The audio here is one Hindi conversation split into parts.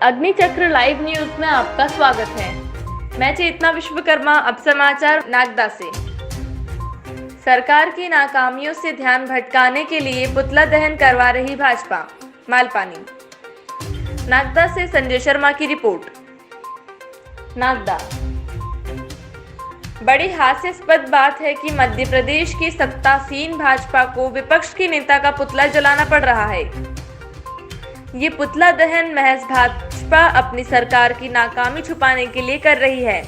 अग्निचक्र लाइव न्यूज में आपका स्वागत है। मैं चेतना विश्वकर्मा। अब समाचार नागदा से। सरकार की नाकामियों से ध्यान भटकाने के लिए पुतला दहन करवा रही भाजपा। मालपानी। नागदा से संजय शर्मा की रिपोर्ट। नागदा। बड़ी हास्यास्पद बात है कि मध्य प्रदेश की सत्तासीन भाजपा को विपक्ष के नेता का पुतला जलाना पड़ रहा है। ये पुतला दहन महज भाजपा अपनी सरकार की नाकामी छुपाने के लिए कर रही है,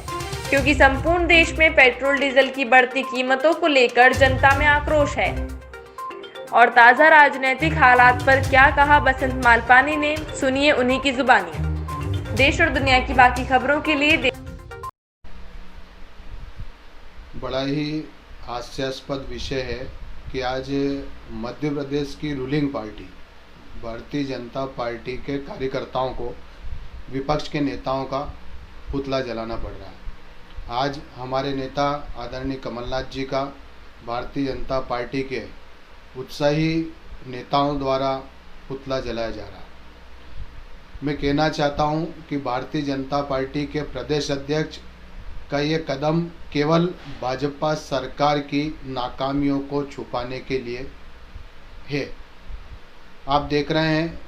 क्योंकि संपूर्ण देश में पेट्रोल डीजल की बढ़ती कीमतों को लेकर जनता में आक्रोश है। और ताजा राजनीतिक हालात पर क्या कहा बसंत मालपानी ने, सुनिए उन्हीं की जुबानी। देश और दुनिया की बाकी खबरों के लिए बड़ा ही हास्यास्पद विषय है कि आज मध्य प्रदेश की ruling party Bharatiya Janata party के कार्यकर्ताओं को विपक्ष के नेताओं का पुतला जलाना पड़ रहा है। आज हमारे नेता आदरणीय कमलनाथ जी का भारतीय जनता पार्टी के उत्साही नेताओं द्वारा पुतला जलाया जा रहा है। मैं कहना चाहता हूं कि भारतीय जनता पार्टी के प्रदेश अध्यक्ष का ये कदम केवल भाजपा सरकार की नाकामियों को छुपाने के लिए है। आप देख रहे हैं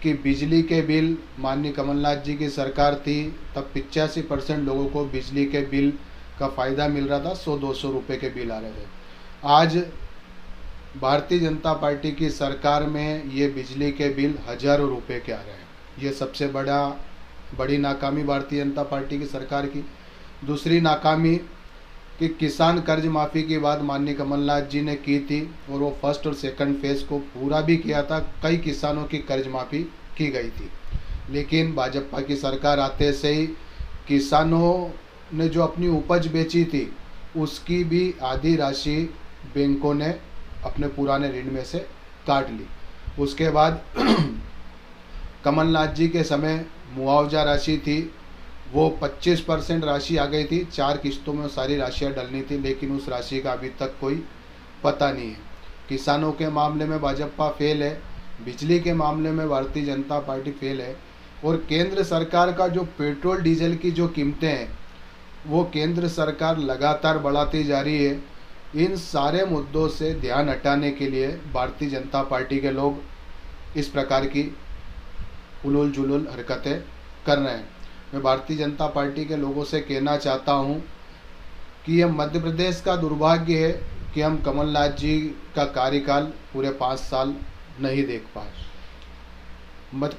कि बिजली के बिल माननीय कमलनाथ जी की सरकार थी तब 85% लोगों को बिजली के बिल का फ़ायदा मिल रहा था। 100-200 रुपये के बिल आ रहे थे। आज भारतीय जनता पार्टी की सरकार में ये बिजली के बिल हज़ारों रुपये के आ रहे हैं। ये सबसे बड़ी नाकामी भारतीय जनता पार्टी की सरकार की। दूसरी नाकामी कि किसान कर्ज माफ़ी की बात माननीय कमलनाथ जी ने की थी और वो फर्स्ट और सेकंड फेज़ को पूरा भी किया था। कई किसानों की कर्ज माफ़ी की गई थी, लेकिन भाजपा की सरकार आते से ही किसानों ने जो अपनी उपज बेची थी उसकी भी आधी राशि बैंकों ने अपने पुराने ऋण में से काट ली। उसके बाद कमलनाथ जी के समय मुआवजा राशि थी, वो 25% राशि आ गई थी। 4 किस्तों में सारी राशियाँ डलनी थी, लेकिन उस राशि का अभी तक कोई पता नहीं है। किसानों के मामले में भाजपा फेल है, बिजली के मामले में भारतीय जनता पार्टी फेल है, और केंद्र सरकार का जो पेट्रोल डीजल की जो कीमतें हैं वो केंद्र सरकार लगातार बढ़ाती जा रही है। इन सारे मुद्दों से ध्यान हटाने के लिए भारतीय जनता पार्टी के लोग इस प्रकार की उलूल जुलूल हरकतें कर रहे हैं। मैं भारतीय जनता पार्टी के लोगों से कहना चाहता हूं कि यह मध्य प्रदेश का दुर्भाग्य है कि हम कमलनाथ जी का कार्यकाल पूरे 5 साल नहीं देख पाए।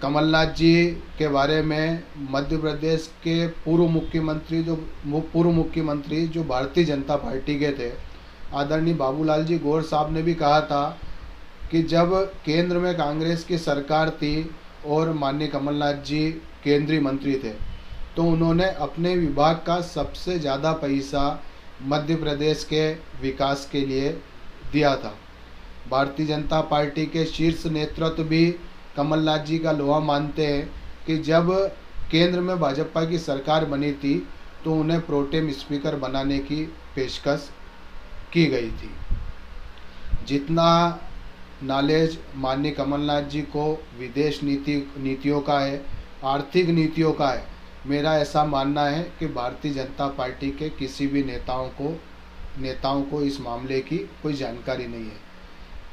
कमलनाथ जी के बारे में मध्य प्रदेश के पूर्व मुख्यमंत्री जो भारतीय जनता पार्टी के थे, आदरणीय बाबूलाल जी गौर साहब ने भी कहा था कि जब केंद्र में कांग्रेस की सरकार थी और माननीय कमलनाथ जी केंद्रीय मंत्री थे तो उन्होंने अपने विभाग का सबसे ज़्यादा पैसा मध्य प्रदेश के विकास के लिए दिया था। भारतीय जनता पार्टी के शीर्ष नेतृत्व भी कमलनाथ जी का लोहा मानते हैं कि जब केंद्र में भाजपा की सरकार बनी थी तो उन्हें प्रोटेम स्पीकर बनाने की पेशकश की गई थी। जितना नॉलेज माननीय कमलनाथ जी को विदेश नीतियों का है, आर्थिक नीतियों का है, मेरा ऐसा मानना है कि भारतीय जनता पार्टी के किसी भी नेताओं को इस मामले की कोई जानकारी नहीं है।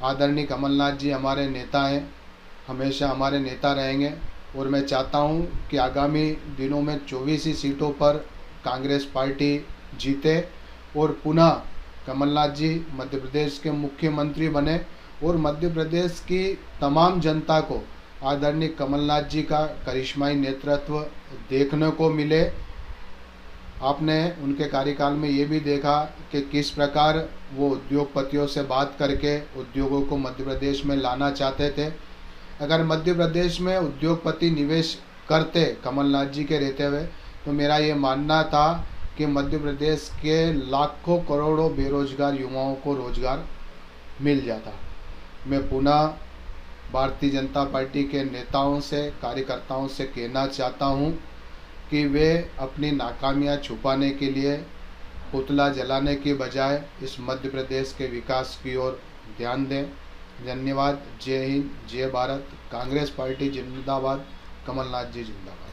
आदरणीय कमलनाथ जी हमारे नेता हैं, हमेशा हमारे नेता रहेंगे, और मैं चाहता हूं कि आगामी दिनों में 24 ही सीटों पर कांग्रेस पार्टी जीते और पुनः कमलनाथ जी मध्य प्रदेश के मुख्यमंत्री बने और मध्य प्रदेश की तमाम जनता को आदरणीय कमलनाथ जी का करिश्माई नेतृत्व देखने को मिले। आपने उनके कार्यकाल में ये भी देखा कि किस प्रकार वो उद्योगपतियों से बात करके उद्योगों को मध्य प्रदेश में लाना चाहते थे। अगर मध्य प्रदेश में उद्योगपति निवेश करते कमलनाथ जी के रहते हुए तो मेरा ये मानना था कि मध्य प्रदेश के लाखों करोड़ों बेरोजगार युवाओं को रोजगार मिल जाता। मैं पुनः भारतीय जनता पार्टी के नेताओं से, कार्यकर्ताओं से कहना चाहता हूं कि वे अपनी नाकामियां छुपाने के लिए पुतला जलाने की बजाय इस मध्य प्रदेश के विकास की ओर ध्यान दें। धन्यवाद। जय हिंद, जय भारत। कांग्रेस पार्टी जिंदाबाद, कमलनाथ जी जिंदाबाद।